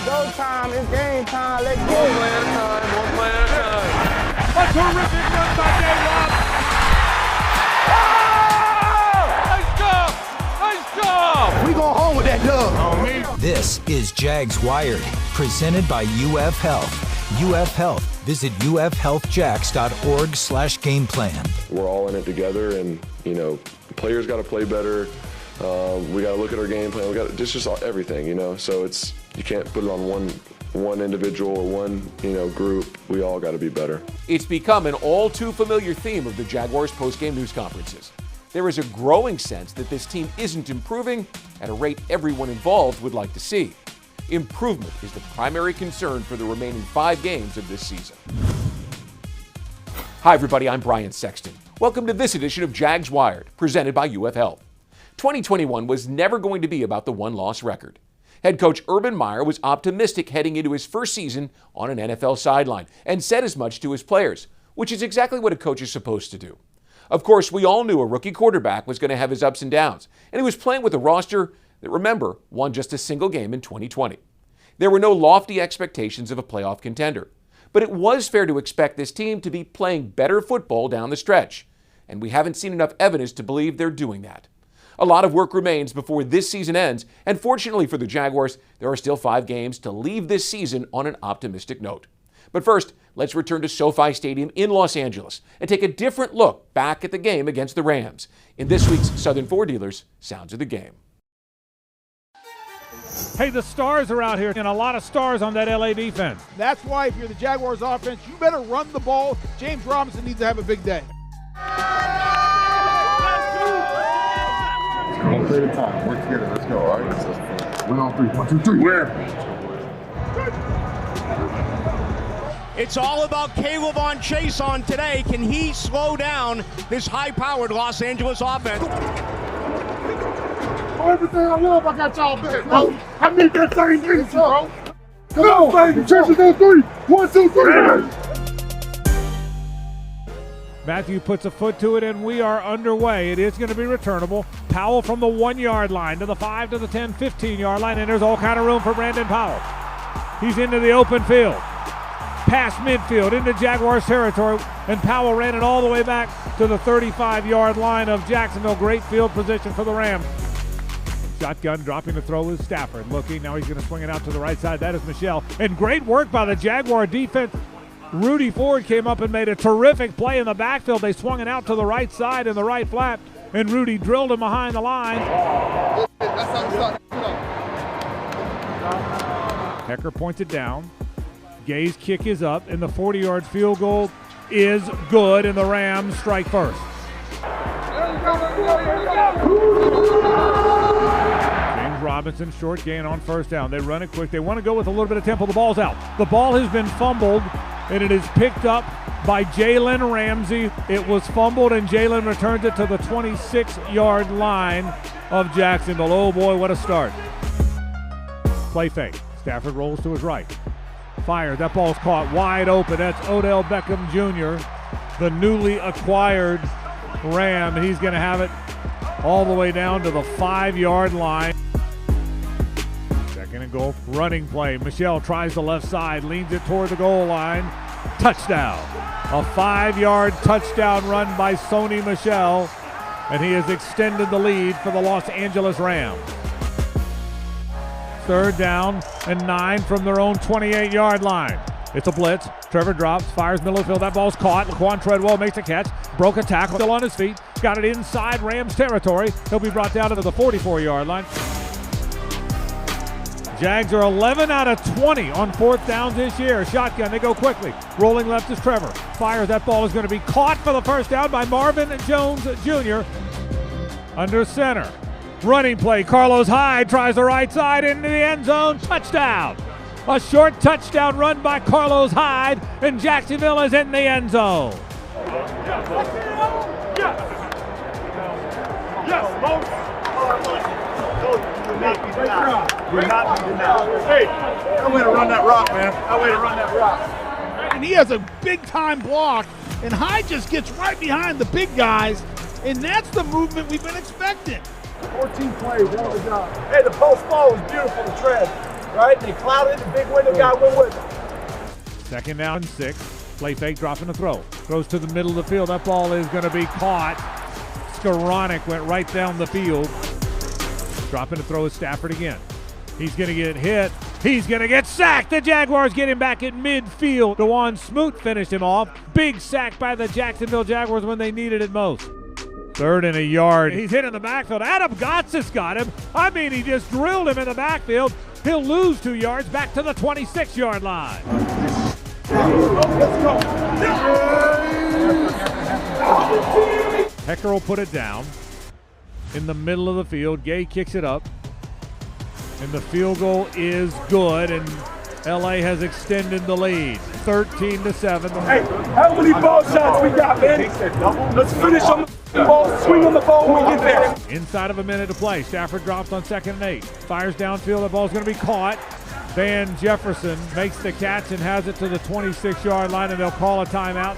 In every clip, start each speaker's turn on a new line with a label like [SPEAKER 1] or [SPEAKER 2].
[SPEAKER 1] Go time, it's game time, let's go.
[SPEAKER 2] One play at a time, one play at a time.
[SPEAKER 3] A terrific run by J-Rob.
[SPEAKER 2] Oh! Nice job!
[SPEAKER 1] We going home with that dub.
[SPEAKER 2] On me.
[SPEAKER 4] This is Jags Wired, presented by UF Health. UF Health. Visit ufhealthjacks.org/gameplan.
[SPEAKER 5] We're all in it together, and the players got to play better. We got to look at our game plan. We got just everything, So you can't put it on one individual or one group. We all got to be better.
[SPEAKER 6] It's become an all too familiar theme of the Jaguars post-game news conferences. There is a growing sense that this team isn't improving at a rate everyone involved would like to see. Improvement is the primary concern for the remaining 5 games of this season. Hi everybody, I'm Brian Sexton. Welcome to this edition of Jags Wired, presented by UF Health. 2021 was never going to be about the one-loss record. Head coach Urban Meyer was optimistic heading into his first season on an NFL sideline and said as much to his players, which is exactly what a coach is supposed to do. Of course, we all knew a rookie quarterback was going to have his ups and downs, and he was playing with a roster that, remember, won just a single game in 2020. There were no lofty expectations of a playoff contender, but it was fair to expect this team to be playing better football down the stretch, and we haven't seen enough evidence to believe they're doing that. A lot of work remains before this season ends, and fortunately for the Jaguars, there are still 5 games to leave this season on an optimistic note. But first, let's return to SoFi Stadium in Los Angeles and take a different look back at the game against the Rams in this week's Southern Ford Dealers Sounds of the Game.
[SPEAKER 3] Hey, the stars are out here, and a lot of stars on that LA defense.
[SPEAKER 7] That's why if you're the Jaguars offense, you better run the ball. James Robinson needs to have a big day.
[SPEAKER 8] One play at a time. Work together. Let's go. All right. Win on 3. 1, 2, 3. Where?
[SPEAKER 9] It's all about Caleb Chase on today. Can he slow down this high-powered Los Angeles offense?
[SPEAKER 8] Everything I love, I got y'all back, bro. I need that same energy, bro. Come on, baby. Churches on 3. 1, 2, 3.
[SPEAKER 3] Matthew puts a foot to it, and we are underway. It is going to be returnable. Powell from the 1-yard line to the 5 to the 10, 15-yard line, and there's all kind of room for Brandon Powell. He's into the open field. Past midfield into Jaguars territory, and Powell ran it all the way back to the 35-yard line of Jacksonville. Great field position for the Rams. Shotgun dropping the throw is Stafford. Looking, now he's going to swing it out to the right side. That is Michel. And great work by the Jaguar defense. Rudy Ford came up and made a terrific play in the backfield. They swung it out to the right side in the right flat, and Rudy drilled him behind the line. Hecker points it down. Gay's kick is up, and the 40-yard field goal is good, and the Rams strike first. James Robinson, short gain on first down. They run it quick. They want to go with a little bit of tempo. The ball's out. The ball has been fumbled, and it is picked up by Jalen Ramsey. It was fumbled, and Jalen returns it to the 26-yard line of Jacksonville. Oh, boy, what a start. Play fake. Stafford rolls to his right. Fire. That ball's caught wide open. That's Odell Beckham Jr., the newly acquired Ram. He's going to have it all the way down to the 5-yard line. Second and goal. Running play. Michel tries the left side, leans it toward the goal line. Touchdown. A 5-yard touchdown run by Sony Michel, and he has extended the lead for the Los Angeles Rams. Third down and 9 from their own 28-yard line. It's a blitz. Trevor drops, fires middle of the field. That ball's caught. Laquan Treadwell makes a catch. Broke a tackle. Still on his feet. Got it inside Rams territory. He'll be brought down to the 44-yard line. Jags are 11 out of 20 on 4th downs this year. Shotgun, they go quickly. Rolling left is Trevor. Fires. That ball is going to be caught for the first down by Marvin Jones Jr. under center. Running play, Carlos Hyde tries the right side into the end zone. Touchdown. A short touchdown run by Carlos Hyde, and Jacksonville is in the end zone.
[SPEAKER 8] Hey, that way to run that rock, man. That way to run that rock.
[SPEAKER 7] And he has a big-time block, and Hyde just gets right behind the big guys, and that's the movement we've been expecting.
[SPEAKER 8] 14 plays, hell of a job. Hey, the post ball was beautiful to tread.
[SPEAKER 1] right? They clouded, the big window guy went with them.
[SPEAKER 3] Second down and 6. Play fake, dropping the throw. Throws to the middle of the field. That ball is going to be caught. Skoranek went right down the field. Dropping the throw is Stafford again. He's going to get hit. He's going to get sacked. The Jaguars get him back at midfield. DeJuan Smoot finished him off. Big sack by the Jacksonville Jaguars when they needed it most. 3rd and a yard. He's hit in the backfield. Adam Gotsis got him. I mean, he just drilled him in the backfield. He'll lose 2 yards back to the 26-yard line. Hecker will put it down in the middle of the field. Gay kicks it up, and the field goal is good, and LA has extended the lead, 13-7.
[SPEAKER 1] Hey, how many ball shots we got, man? Let's finish on the ball, swing on the ball when we get there.
[SPEAKER 3] Inside of a minute to play, Stafford drops on 2nd and 8. Fires downfield, the ball's going to be caught. Van Jefferson makes the catch and has it to the 26-yard line, and they'll call a timeout.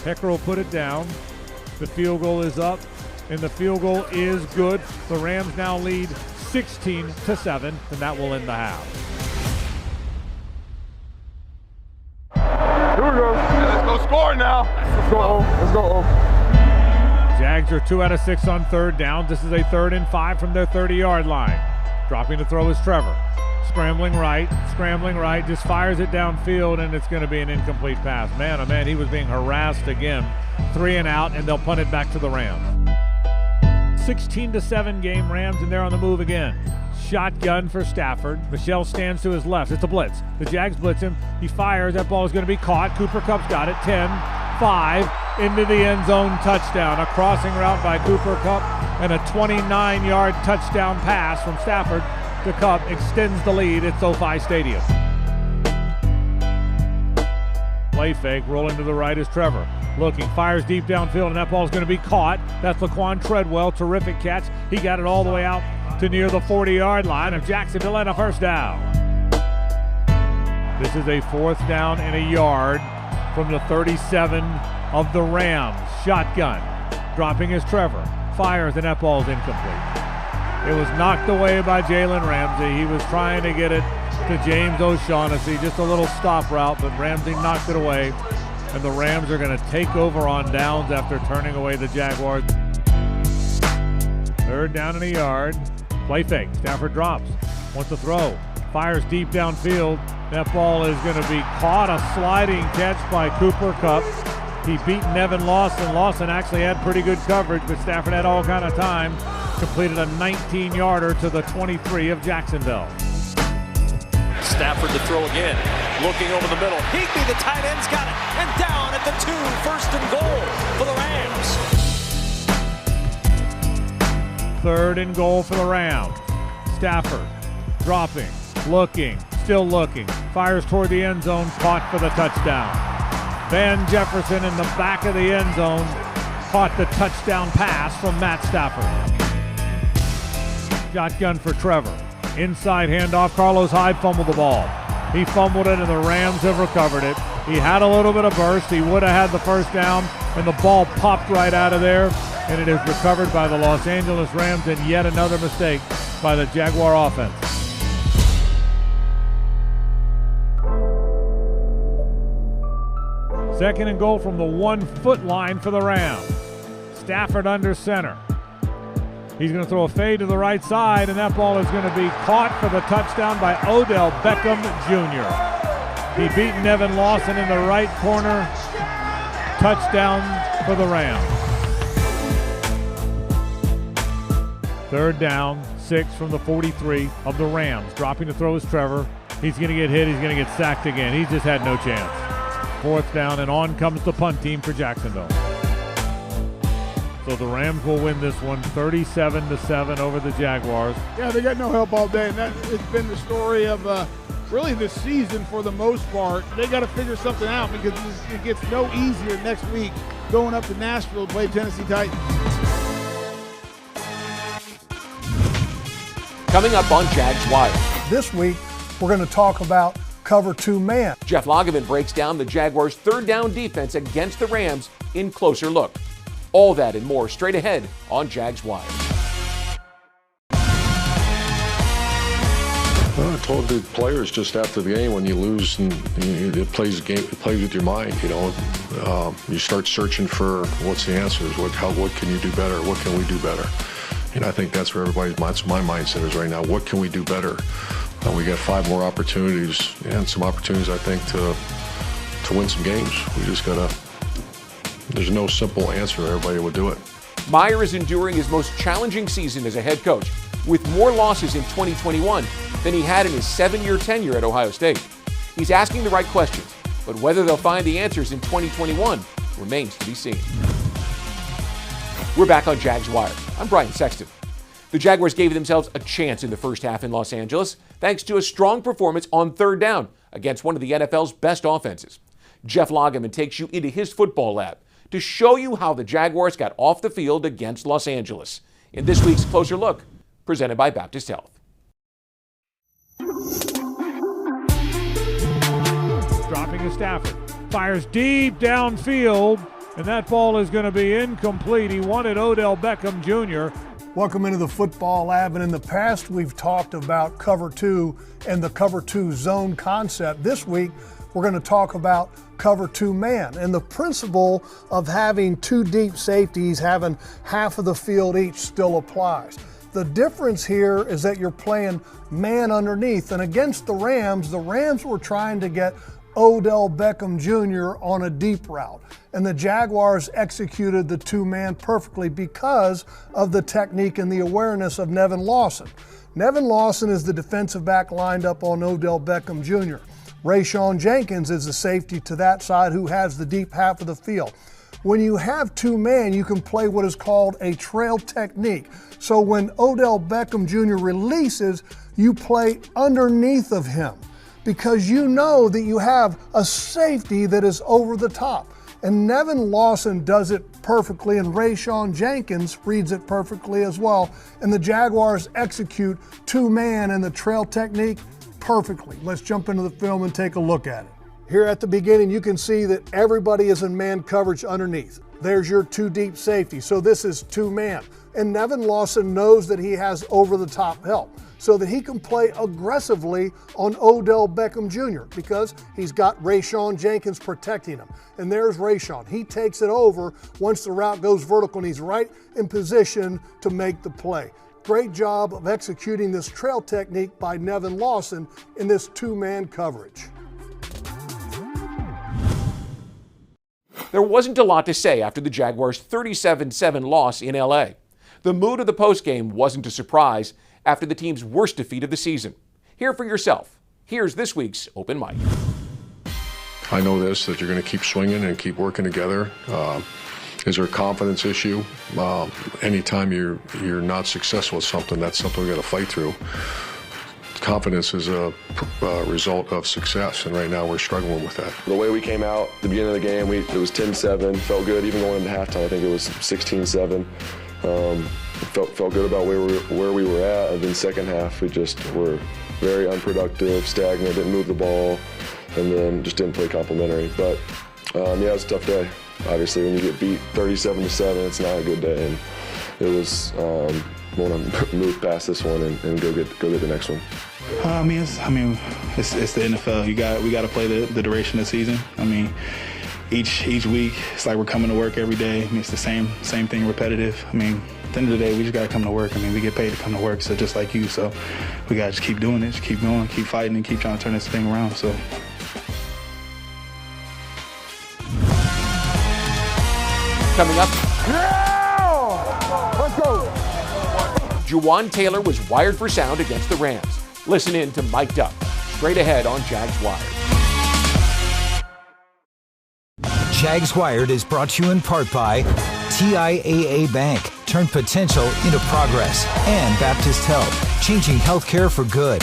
[SPEAKER 3] Hecker will put it down. The field goal is up, and the field goal is good. The Rams now lead 16-7, and that will end the half.
[SPEAKER 8] Here we go. Let's go score now. Let's go. Let's go.
[SPEAKER 3] Jags are 2 out of 6 on 3rd down. This is a 3rd and 5 from their 30-yard line. Dropping to throw is Trevor. Scrambling right, just fires it downfield, and it's going to be an incomplete pass. Man, oh man, he was being harassed again. 3 and out, and they'll punt it back to the Rams. 16-7 game, Rams, and they're on the move again. Shotgun for Stafford. Michelle stands to his left. It's a blitz. The Jags blitz him. He fires. That ball is going to be caught. Cooper Kupp's got it. 10-5 into the end zone, touchdown. A crossing route by Cooper Kupp and a 29-yard touchdown pass from Stafford to Kupp extends the lead at SoFi Stadium. Play fake, rolling to the right is Trevor. Looking, fires deep downfield, and that ball is going to be caught. That's Laquan Treadwell, terrific catch. He got it all the way out to near the 40-yard line of Jacksonville and a first down. This is a 4th down and a yard from the 37 of the Rams. Shotgun, dropping is Trevor. Fires, and that ball is incomplete. It was knocked away by Jalen Ramsey. He was trying to get it to James O'Shaughnessy, just a little stop route, but Ramsey knocked it away. And the Rams are going to take over on downs after turning away the Jaguars. 3rd down and a yard. Play fake. Stafford drops. Wants to throw. Fires deep downfield. That ball is going to be caught. A sliding catch by Cooper Kupp. He beat Nevin Lawson. Lawson actually had pretty good coverage, but Stafford had all kind of time. Completed a 19-yarder to the 23 of Jacksonville.
[SPEAKER 10] Stafford to throw again. Looking over the middle. Higbee, the tight end's got it. And down at the 2. 1st and goal for the Rams.
[SPEAKER 3] 3rd and goal for the Rams. Stafford dropping, looking, still looking. Fires toward the end zone, caught for the touchdown. Van Jefferson in the back of the end zone caught the touchdown pass from Matt Stafford. Shotgun for Trevor. Inside handoff, Carlos Hyde fumbled the ball. He fumbled it, and the Rams have recovered it. He had a little bit of burst. He would have had the first down, and the ball popped right out of there, and it is recovered by the Los Angeles Rams, and yet another mistake by the Jaguar offense. Second and goal from the 1-foot line for the Rams. Stafford under center. He's going to throw a fade to the right side, and that ball is going to be caught for the touchdown by Odell Beckham Jr. He beat Nevin Lawson in the right corner. Touchdown for the Rams. 3rd down, 6 from the 43 of the Rams. Dropping to throw is Trevor. He's going to get hit. He's going to get sacked again. He's just had no chance. 4th down, and on comes the punt team for Jacksonville. So the Rams will win this one 37-7 over the Jaguars.
[SPEAKER 7] Yeah, they got no help all day, and it's been the story of really this season for the most part. They got to figure something out because it gets no easier next week going up to Nashville to play Tennessee Titans.
[SPEAKER 6] Coming up on Jags Wire.
[SPEAKER 11] This week, we're going to talk about cover 2 man.
[SPEAKER 6] Jeff Lageman breaks down the Jaguars' 3rd down defense against the Rams in closer look. All that and more straight ahead on Jags Wire.
[SPEAKER 12] told the players just after the game, when you lose, and it plays with your mind. You start searching for what's the answers. What can you do better? What can we do better? And I think that's where my mindset is right now. What can we do better? We got 5 more opportunities, and some opportunities, I think, to win some games. We just gotta. There's no simple answer. Everybody will do it.
[SPEAKER 6] Meyer is enduring his most challenging season as a head coach, with more losses in 2021 than he had in his 7-year tenure at Ohio State. He's asking the right questions, but whether they'll find the answers in 2021 remains to be seen. We're back on Jags Wired. I'm Brian Sexton. The Jaguars gave themselves a chance in the first half in Los Angeles thanks to a strong performance on 3rd down against one of the NFL's best offenses. Jeff Lageman takes you into his football lab to show you how the Jaguars got off the field against Los Angeles in this week's Closer Look, presented by Baptist Health.
[SPEAKER 3] Dropping to Stafford. Fires deep downfield, and that ball is going to be incomplete. He wanted Odell Beckham Jr.
[SPEAKER 11] Welcome into the football lab. And in the past, we've talked about cover 2 and the cover 2 zone concept. This week, we're going to talk about cover 2 man and the principle of having 2 deep safeties, having half of the field each, still applies. The difference here is that you're playing man underneath, and against the Rams were trying to get Odell Beckham Jr. on a deep route, and the Jaguars executed the 2-man perfectly because of the technique and the awareness of Nevin Lawson. Nevin Lawson is the defensive back lined up on Odell Beckham Jr. Rayshawn Jenkins is the safety to that side who has the deep half of the field. When you have 2-man, you can play what is called a trail technique. So when Odell Beckham Jr. releases, you play underneath of him because you know that you have a safety that is over the top. And Nevin Lawson does it perfectly, and Rayshawn Jenkins reads it perfectly as well. And the Jaguars execute 2-man and the trail technique perfectly. Let's jump into the film and take a look at it. Here at the beginning, you can see that everybody is in man coverage underneath. There's your 2 deep safety. So this is 2-man. And Nevin Lawson knows that he has over-the-top help so that he can play aggressively on Odell Beckham Jr. because he's got Rayshawn Jenkins protecting him. And there's Rayshawn. He takes it over once the route goes vertical, and he's right in position to make the play. Great job of executing this trail technique by Nevin Lawson in this 2-man coverage.
[SPEAKER 6] There wasn't a lot to say after the Jaguars' 37-7 loss in LA. The mood of the postgame wasn't a surprise after the team's worst defeat of the season. Hear for yourself. Here's this week's Open Mic.
[SPEAKER 12] I know this, that you're going to keep swinging and keep working together. Is there a confidence issue? Anytime you're not successful at something, that's something we got to fight through. Confidence is a result of success, and right now we're struggling with that.
[SPEAKER 5] The way we came out at the beginning of the game, it was 10-7, felt good. Even going into halftime, I think it was 16-7. Felt good about where we were at. And then second half, we just were very unproductive, stagnant, didn't move the ball, and then just didn't play complimentary. But yeah, it was a tough day. Obviously, when you get beat 37-7, it's not a good day. And it was want to move past this one and go get the next one.
[SPEAKER 13] It's the NFL. We got to play the duration of the season. Each week it's like we're coming to work every day. It's the same thing, repetitive. At the end of the day, we just got to come to work. We get paid to come to work, so just like you. So we got to just keep doing it, just keep going, keep fighting, and keep trying to turn this thing around. So.
[SPEAKER 6] Coming up.
[SPEAKER 8] Yeah! Let's go.
[SPEAKER 6] Juwan Taylor was wired for sound against the Rams. Listen in to Mic'd Up, straight ahead on Jags Wired.
[SPEAKER 4] Jags Wired is brought to you in part by TIAA Bank. Turn potential into progress. And Baptist Health, changing healthcare for good.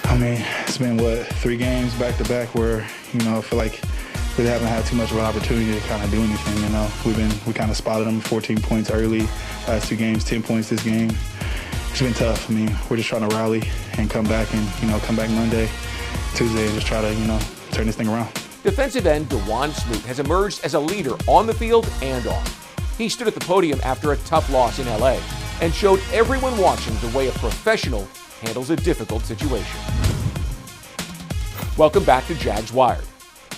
[SPEAKER 13] It's been, 3 games back-to-back where, I feel like we haven't had too much of an opportunity to kind of do anything, We kind of spotted them 14 points early, last 2 games, 10 points this game. It's been tough. We're just trying to rally and come back and, come back Monday, Tuesday, and just try to, turn this thing around.
[SPEAKER 6] Defensive end DeJuan Smoot has emerged as a leader on the field and off. He stood at the podium after a tough loss in LA and showed everyone watching the way a professional handles a difficult situation. Welcome back to Jags Wired.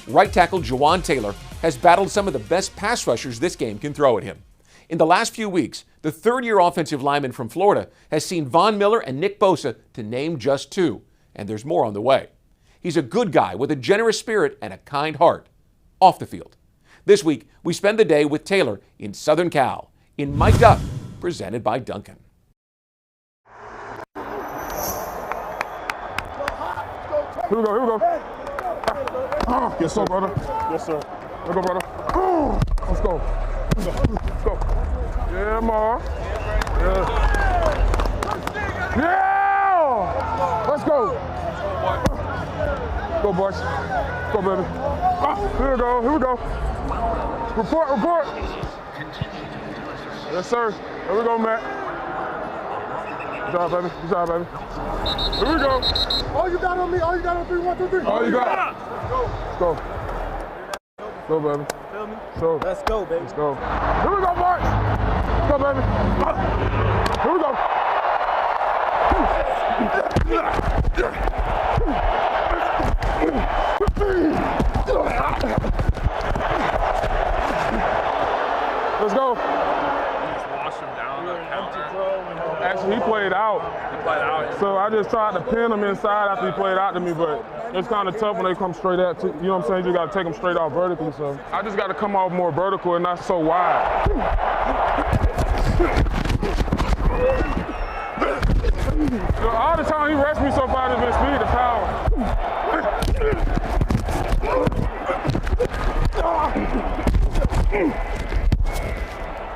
[SPEAKER 6] Right tackle Jawan Taylor has battled some of the best pass rushers this game can throw at him. In the last few weeks, the third-year offensive lineman from Florida has seen Von Miller and Nick Bosa, to name just two, and there's more on the way. He's a good guy with a generous spirit and a kind heart. Off the field. This week, we spend the day with Taylor in Southern Cal, in Mic'd Up, presented by Duncan.
[SPEAKER 8] Here we go. Yes, sir, brother. Yes, sir. Let's go, brother. Let's go. Let's go. Yeah, Ma. Yeah. Yeah! Let's go. Go, boys. Go, baby. Here we go. Report. Yes, sir. Here we go, Matt. Good job, baby. Here we go. All you got on me. All you got on 3, 1, 2, 3. All you got. Let's go. Go, baby. Feel me? So, let's go, baby. Let's go. Here we go, boys. Let's go, baby. Here we go. Let's go.
[SPEAKER 14] Wash him down.
[SPEAKER 8] Actually, he played out. So I just tried to pin him inside after he played out to me, but it's kind of tough when they come straight at you. You know what I'm saying? You got to take them straight out vertically. So I just got to come off more vertical and not so wide. So all the time he rushed me so far, there's been speed to power.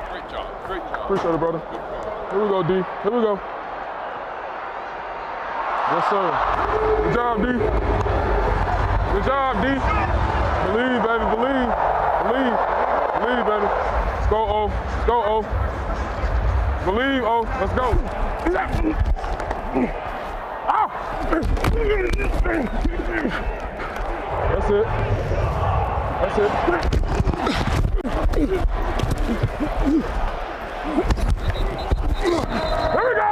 [SPEAKER 14] Great job.
[SPEAKER 8] Appreciate it, brother. Here we go, D. Here we go. Yes, sir. Good job, D. Good job, D. Believe, baby, believe. Believe, baby. Let's go, O. Let's go, O. Believe, O. Let's go. Ah! That's it. Here we go.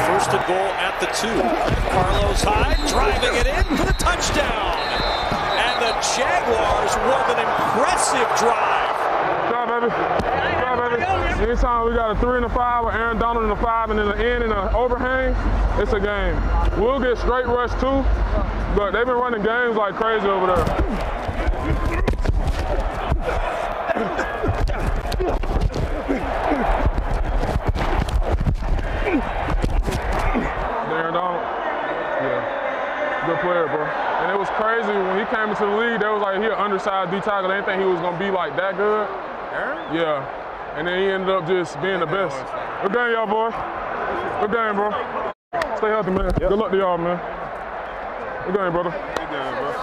[SPEAKER 10] First and goal at the 2. Carlos Hyde driving it in for the touchdown. And the Jaguars with an impressive drive.
[SPEAKER 8] Good job, baby. Anytime we got a 3 and a 5, or Aaron Donald in a 5, and then an end and an overhang, it's a game. We'll get straight rush too, but they've been running games like crazy over there. Aaron Donald, yeah, good player, bro. And it was crazy when he came into the league. They was like, he an undersized D tackle. They didn't think he was gonna be like that good.
[SPEAKER 14] Aaron?
[SPEAKER 8] Yeah. And then he ended up just being the best. Good game, y'all, boy. Good game, bro. Stay healthy, man. Yep. Good luck to y'all, man. Good game, brother.
[SPEAKER 14] Good game, bro.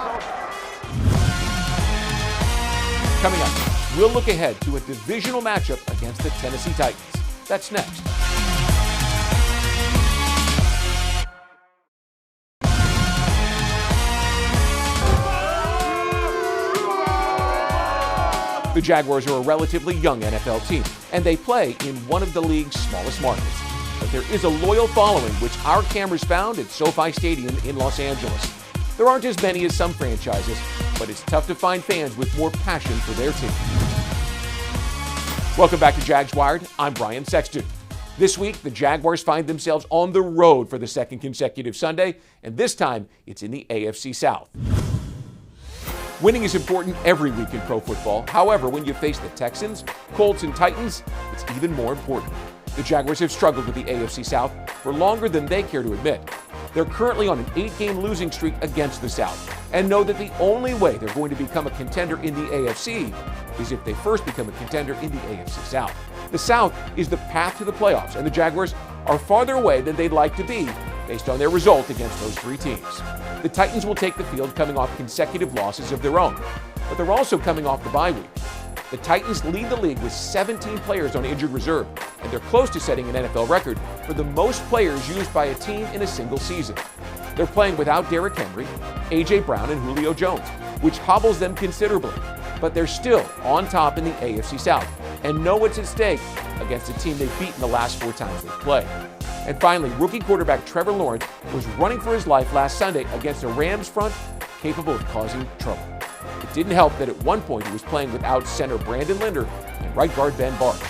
[SPEAKER 6] Coming up, we'll look ahead to a divisional matchup against the Tennessee Titans. That's next. The Jaguars are a relatively young NFL team, and they play in one of the league's smallest markets. But there is a loyal following, which our cameras found at SoFi Stadium in Los Angeles. There aren't as many as some franchises, but it's tough to find fans with more passion for their team. Welcome back to Jags Wired. I'm Brian Sexton. This week, the Jaguars find themselves on the road for the second consecutive Sunday, and this time it's in the AFC South. Winning is important every week in pro football. However, when you face the Texans, Colts, and Titans, it's even more important. The Jaguars have struggled with the AFC South for longer than they care to admit. They're currently on an 8-game losing streak against the South and know that the only way they're going to become a contender in the AFC is if they first become a contender in the AFC South. The South is the path to the playoffs, and the Jaguars are farther away than they'd like to be based on their result against those three teams. The Titans will take the field coming off consecutive losses of their own, but they're also coming off the bye week. The Titans lead the league with 17 players on injured reserve, and they're close to setting an NFL record for the most players used by a team in a single season. They're playing without Derrick Henry, A.J. Brown, and Julio Jones, which hobbles them considerably, but they're still on top in the AFC South and know what's at stake against a team they've beaten the last 4 times they've played. And finally, rookie quarterback Trevor Lawrence was running for his life last Sunday against a Rams front capable of causing trouble. It didn't help that at one point he was playing without center Brandon Linder and right guard Ben Barch.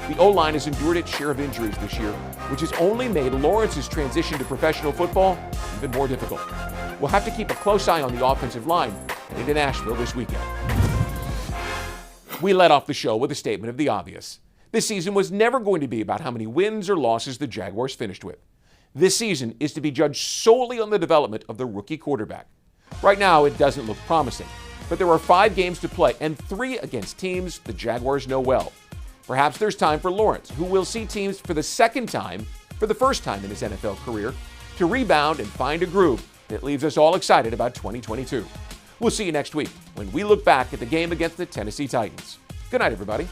[SPEAKER 6] The O-line has endured its share of injuries this year, which has only made Lawrence's transition to professional football even more difficult. We'll have to keep a close eye on the offensive line into Nashville this weekend. We let off the show with a statement of the obvious. This season was never going to be about how many wins or losses the Jaguars finished with. This season is to be judged solely on the development of the rookie quarterback. Right now, it doesn't look promising, but there are 5 games to play and 3 against teams the Jaguars know well. Perhaps there's time for Lawrence, who will see teams for the second time, for the first time in his NFL career, to rebound and find a groove that leaves us all excited about 2022. We'll see you next week when we look back at the game against the Tennessee Titans. Good night, everybody.